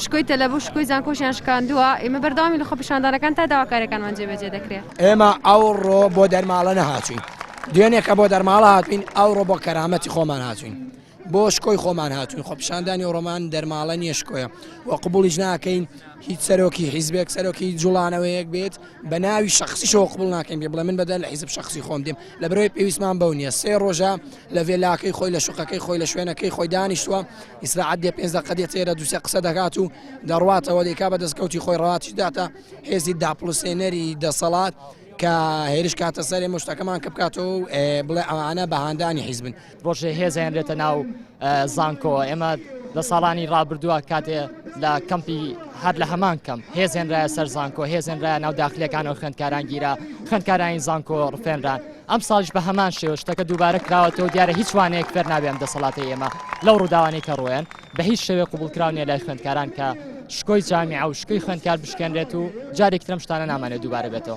شکۆی تەلەبوو شکۆی زانکۆشیان شکاندووە ئێمە بەردەوامی لە خۆپیشاندانەکان تا داواکاریەکانمان جێبەجێ دەکرێت. ئێمە ئەوڕۆ بۆ دەرماڵە نەهاتوین، دوێنێکە بۆ دەرماڵە هاتوین، ئەوڕۆ بۆ کەرامەتی خۆمان هاتوین، بۆ شکۆی خۆمان هاتوین. خۆپیشاندانی ئەوڕۆمان دەرماڵە نییە شکۆیە و قبوڵیش ناکەین هیچ سەرۆکی حیزبێک سەرۆکی جوڵانەوەیەک بێت بە ناوی شخصیشەوە قبوڵ ناکەین بێ بڵێ من بەدەل لە حیزب شخصی خۆم دێم لە بەرەوەی پێویستمان بەو نییە. 3 ڕۆژە لە ڤێلاکەی خۆی لە شوقەکەی خۆی لە شوێنەکەی خۆی دانیشتووە ئیسراحەت دێ 5 دقە دێت تێرە دووسێ قسە دەکات و دەڕواتەوە دەیکا بە دەستکەوتی خۆی ڕەواتیش داتە هێزی داپڵوسێنەری دەسەڵات کە هێرش کاتە سەرێ مشتەکەمان کە بکاتەوە و بڵێ ئەوانە بەهاندانی حیزبن. ڕۆژێ هێزە هێنرێتە ناو زانکۆ. ئێمە لە ساڵانی ڕابردووە کاتێ لە کەمپی هەر لە هەمان کەم هێزێنرایە سەر زانکۆ هێزێنرایە ناو داخلەکانەوە خوێندکاران گیرا خوێندکارانی زانکۆ ڕفێنران. ئەم ساڵش بە هەمان شێوە شتەکە دووبارە کراوەتەوە دیارە هیچ وانەیەک فێر نابێم دەسەڵاتی ئێمە لەو ڕووداوانەی کە ڕۆیان بە هیچ شێوێ قبولکراونیە لای خوێندکاران کە شکۆی جامیعە و شکۆی خوێندکار بشکێنرێت و جارێک ترم شتانە نامانێت دووبارە بێتەوە.